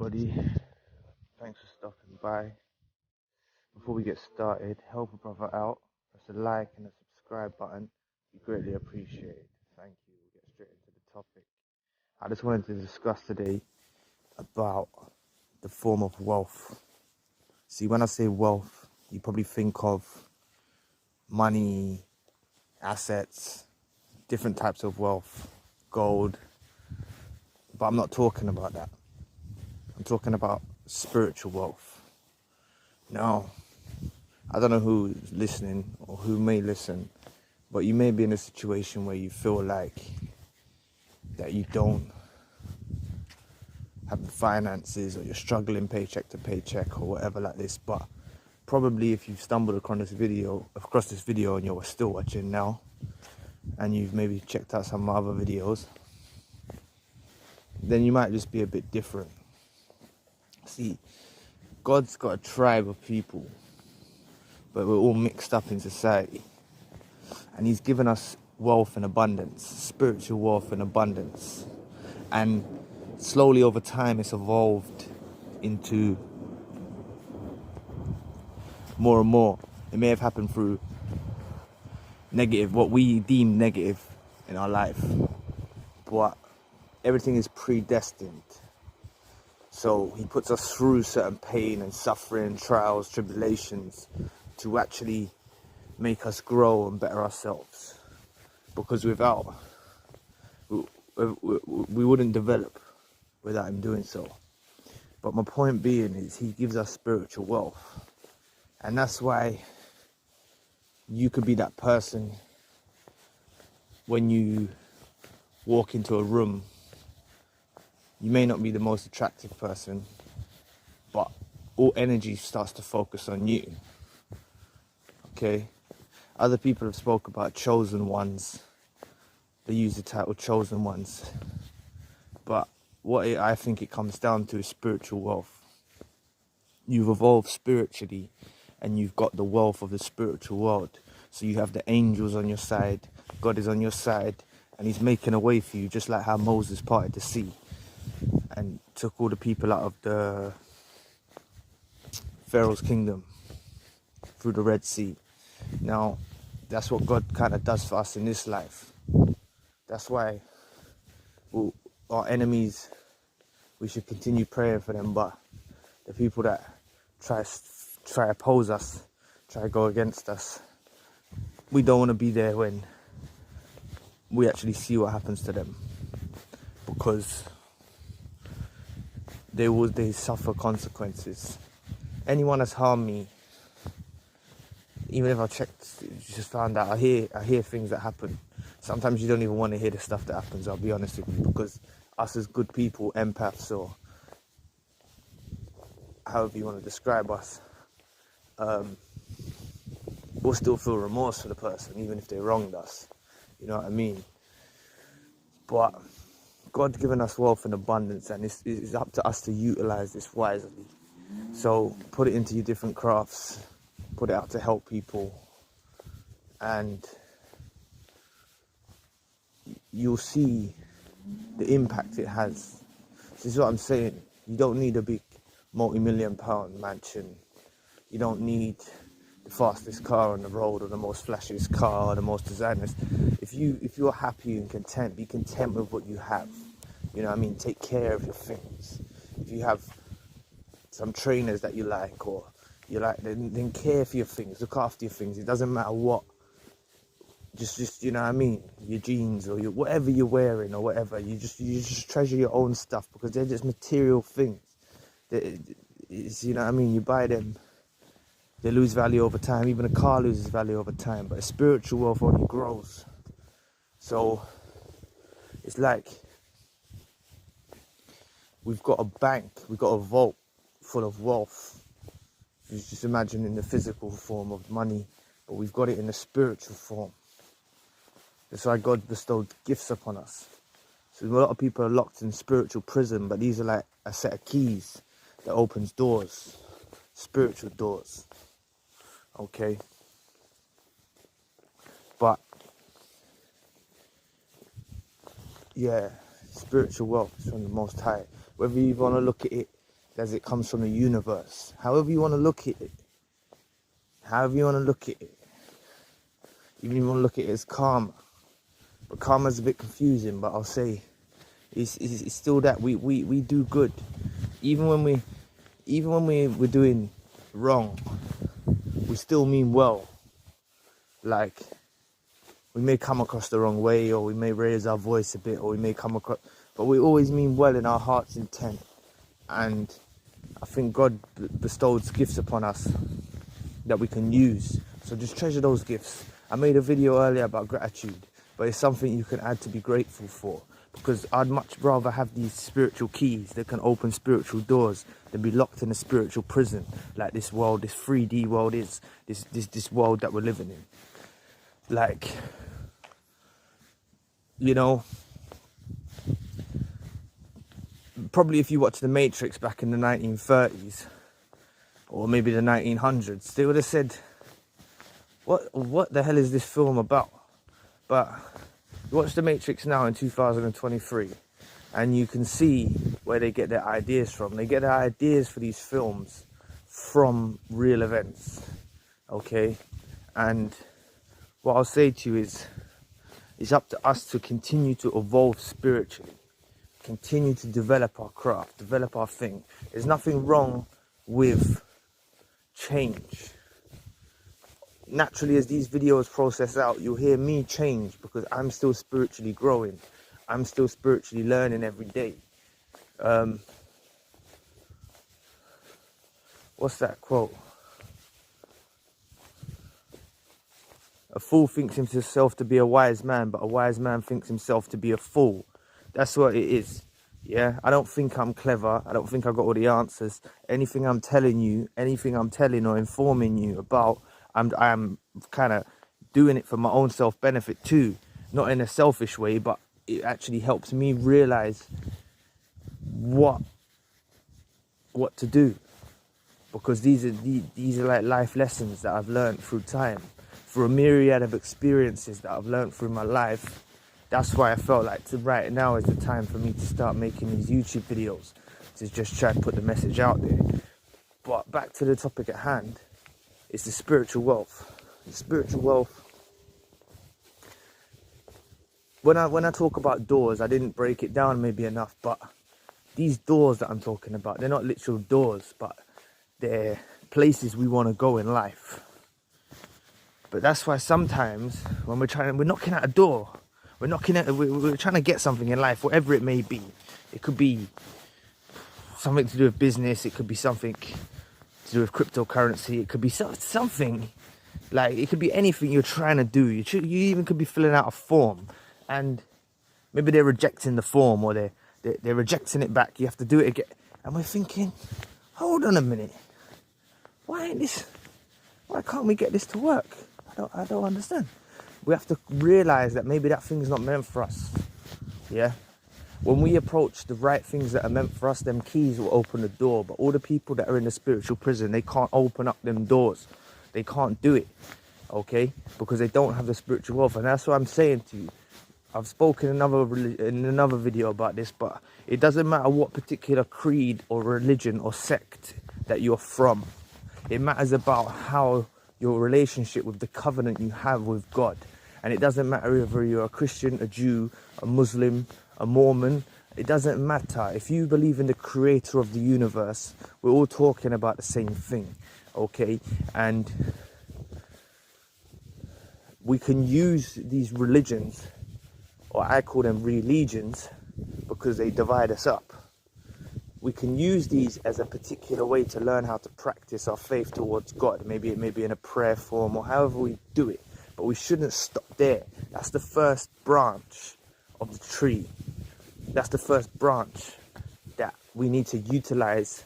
everybody. Thanks for stopping by. Before we get started, help a brother out. Press a like and a subscribe button. We greatly appreciate it. Thank you. We'll get straight into the topic. I just wanted to discuss today about the form of wealth. See, when I say wealth, you probably think of money, assets, different types of wealth, gold. But I'm not talking about that. I'm talking about spiritual wealth. Now, I don't know who's listening or who may listen, but you may be in a situation where you feel like that you don't have the finances, or you're struggling paycheck to paycheck or whatever like this. But probably if you've stumbled across this video and you're still watching now, and you've maybe checked out some other videos, then you might just be a bit different. See, God's got a tribe of people, but we're all mixed up in society. And he's given us wealth in abundance, spiritual wealth in abundance. And slowly over time, it's evolved into more and more. It may have happened through negative, what we deem negative in our life. But everything is predestined. So he puts us through certain pain and suffering, trials, tribulations, to actually make us grow and better ourselves. Because without, we wouldn't develop without him doing so. But my point being is, he gives us spiritual wealth. And that's why you could be that person when you walk into a room. You may not be the most attractive person, but all energy starts to focus on you. Okay? Other people have spoke about chosen ones. They use the title chosen ones. But I think it comes down to is spiritual wealth. You've evolved spiritually, and you've got the wealth of the spiritual world. So you have the angels on your side, God is on your side, and he's making a way for you, just like how Moses parted the sea and took all the people out of the Pharaoh's kingdom through the Red Sea. Now, that's what God kind of does for us in this life. That's why our enemies, we should continue praying for them, but the people that try oppose us, try go against us, we don't want to be there when we actually see what happens to them, because they suffer consequences. Anyone that's harmed me, even if I checked, just found out, I hear things that happen. Sometimes you don't even want to hear the stuff that happens, I'll be honest with you, because us as good people, empaths, or however you want to describe us, we'll still feel remorse for the person, even if they wronged us. You know what I mean? But God's given us wealth in abundance, and it's up to us to utilize this wisely. So put it into your different crafts, put it out to help people, and you'll see the impact it has. This is what I'm saying. You don't need a big multi-million-pound mansion. You don't need the fastest car on the road, or the most flashiest car, or the most designers. If you're happy and content, be content with what you have. You know what I mean? Take care of your things. If you have some trainers that you like, or you like, then care for your things. Look after your things. It doesn't matter what. Just you know what I mean? Your jeans, or whatever you're wearing, or whatever. You just treasure your own stuff, because they're just material things. You know what I mean? You buy them, they lose value over time. Even a car loses value over time, but a spiritual wealth only grows. So it's like we've got a bank, we've got a vault full of wealth. You just imagine in the physical form of money, but we've got it in the spiritual form. That's why God bestowed gifts upon us. So a lot of people are locked in spiritual prison, but these are like a set of keys that opens doors, spiritual doors. Okay? But yeah, spiritual wealth is from the Most High. Whether you want to look at it as it comes from the universe. However you want to look at it. However you want to look at it. Even if you want to look at it as karma. But karma's a bit confusing, but I'll say it's still that we do good. Even when we're doing wrong, we still mean well. Like, we may come across the wrong way, or we may raise our voice a bit, or we may come across, but we always mean well in our heart's intent. And I think God bestowed gifts upon us that we can use. So just treasure those gifts. I made a video earlier about gratitude, but it's something you can add to be grateful for. Because I'd much rather have these spiritual keys that can open spiritual doors than be locked in a spiritual prison like this world, this 3D world is, this world that we're living in. Like, you know, probably if you watch The Matrix back in the 1930s, or maybe the 1900s, they would have said, what the hell is this film about? But you watch The Matrix now in 2023, and you can see where they get their ideas from. They get their ideas for these films from real events, okay? And what I'll say to you is, it's up to us to continue to evolve spiritually, continue to develop our craft, develop our thing. There's nothing wrong with change. Naturally, as these videos process out, you'll hear me change because I'm still spiritually growing. I'm still spiritually learning every day. What's that quote? A fool thinks himself to be a wise man, but a wise man thinks himself to be a fool. That's what it is. Yeah, I don't think I'm clever. I don't think I got all the answers. Anything I'm telling you, anything I'm telling or informing you about, I'm kind of doing it for my own self-benefit too. Not in a selfish way, but it actually helps me realize what to do. Because these are like life lessons that I've learned through time. Through a myriad of experiences that I've learned through my life. That's why I felt like right now is the time for me to start making these YouTube videos. To just try to put the message out there. But back to the topic at hand. It's the spiritual wealth. The spiritual wealth. When I talk about doors, I didn't break it down maybe enough, but these doors that I'm talking about, they're not literal doors, but they're places we want to go in life. But that's why sometimes when we're knocking at a door, we're trying to get something in life, whatever it may be. It could be something to do with business, it could be something to do with cryptocurrency, it could be something, like it could be anything you're trying to do. You even could be filling out a form, and maybe they're rejecting the form, or they're rejecting it back. You have to do it again, and we're thinking, hold on a minute, why can't we get this to work? I don't understand. We have to realize that maybe that thing's not meant for us. Yeah. When we approach the right things that are meant for us, them keys will open the door. But all the people that are in the spiritual prison, they can't open up them doors. They can't do it, okay? Because they don't have the spiritual wealth. And that's what I'm saying to you. I've spoken in another video about this, but it doesn't matter what particular creed or religion or sect that you're from. It matters about how your relationship with the covenant you have with God. And it doesn't matter whether you're a Christian, a Jew, a Muslim, a Mormon. It doesn't matter. If you believe in the creator of the universe, we're all talking about the same thing, okay? And we can use these religions, or I call them religions, because they divide us up. We can use these as a particular way to learn how to practice our faith towards God. Maybe it may be in a prayer form or however we do it. But we shouldn't stop there. That's the first branch of the tree. That's the first branch that we need to utilize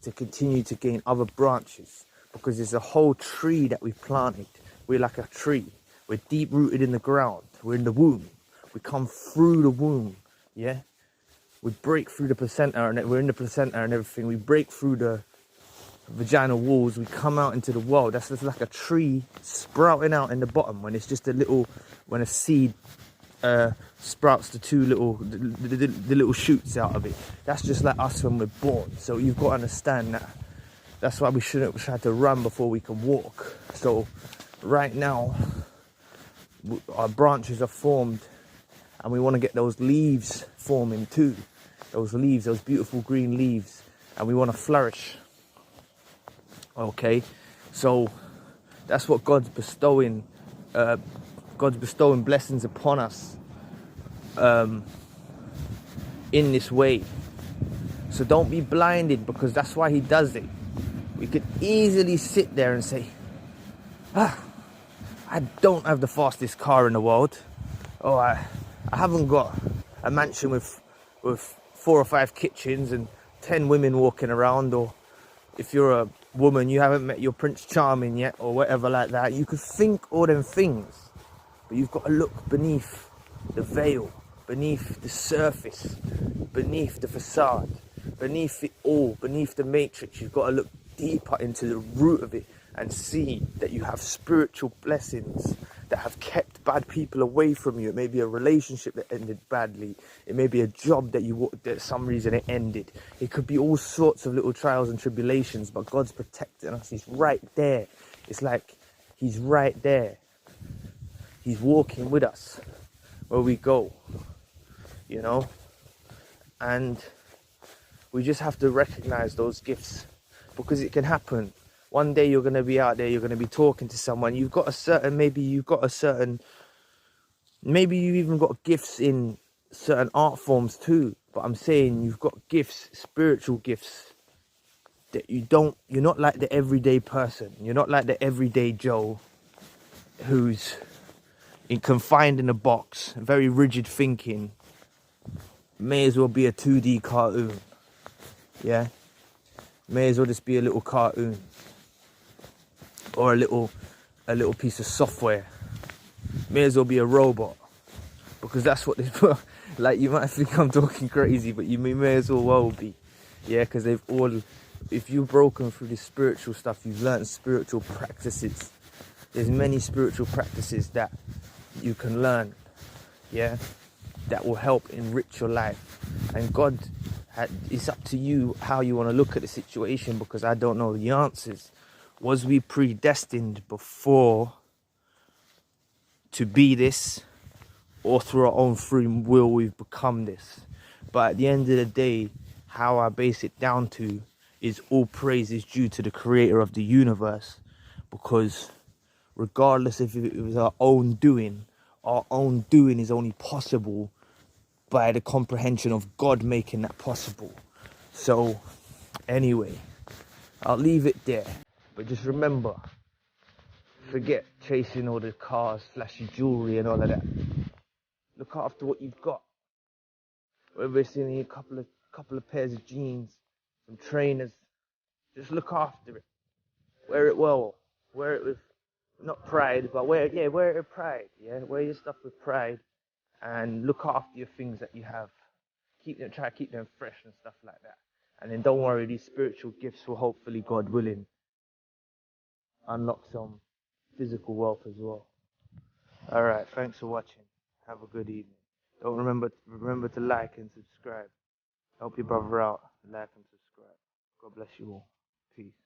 to continue to gain other branches. Because there's a whole tree that we've planted. We're like a tree. We're deep rooted in the ground. We're in the womb. We come through the womb. Yeah? We break through the placenta, and we're in the placenta and everything. We break through the vaginal walls. We come out into the world. That's just like a tree sprouting out in the bottom when it's just when a seed sprouts the little shoots out of it. That's just like us when we're born. So you've got to understand that. That's why we shouldn't try to run before we can walk. So right now, our branches are formed, and we want to get those leaves forming too. Those leaves, those beautiful green leaves, and we want to flourish. Okay, so that's what God's bestowing. God's bestowing blessings upon us in this way. So don't be blinded, because that's why He does it. We could easily sit there and say, I don't have the fastest car in the world. Oh, I haven't got a mansion with 4 or 5 kitchens and 10 women walking around. Or if you're a woman, you haven't met your Prince Charming yet, or whatever like that. You could think all them things, but you've got to look beneath the veil, beneath the surface, beneath the facade, beneath it all, beneath the matrix. You've got to look deeper into the root of it and see that you have spiritual blessings that have kept bad people away from you. It may be a relationship that ended badly. It may be a job that some reason it ended. It could be all sorts of little trials and tribulations, but God's protecting us. He's right there. It's like He's right there. He's walking with us where we go, you know? And we just have to recognize those gifts, because it can happen. One day you're going to be out there, you're going to be talking to someone. Maybe you've even got gifts in certain art forms too. But I'm saying you've got gifts, spiritual gifts, that you're not like the everyday person. You're not like the everyday Joe who's confined in a box, very rigid thinking. May as well be a 2D cartoon. Yeah? May as well just be a little cartoon. Or a little piece of software. May as well be a robot, because that's what this. Like, you might think I'm talking crazy, but you may as well be, yeah. Because if you've broken through the spiritual stuff, you've learned spiritual practices. There's many spiritual practices that you can learn, yeah, that will help enrich your life. And God, it's up to you how you want to look at the situation, because I don't know the answers. Was we predestined before to be this, or through our own free will we've become this? But at the end of the day, how I base it down to is all praise is due to the creator of the universe, because regardless if it was our own doing is only possible by the comprehension of God making that possible. So anyway, I'll leave it there. But just remember, forget chasing all the cars, flashy jewelry and all of that. Look after what you've got. Whether it's in a couple of pairs of jeans, some trainers, just look after it. Wear it well. Wear it with not pride, but wear it with pride. Yeah, wear your stuff with pride, and look after your things that you have. Try to keep them fresh and stuff like that. And then don't worry, these spiritual gifts will hopefully, God willing, unlock some physical wealth as well. Alright, thanks for watching. Have a good evening. Don't remember to like and subscribe. Help your brother out. Like and subscribe. God bless you all. Peace.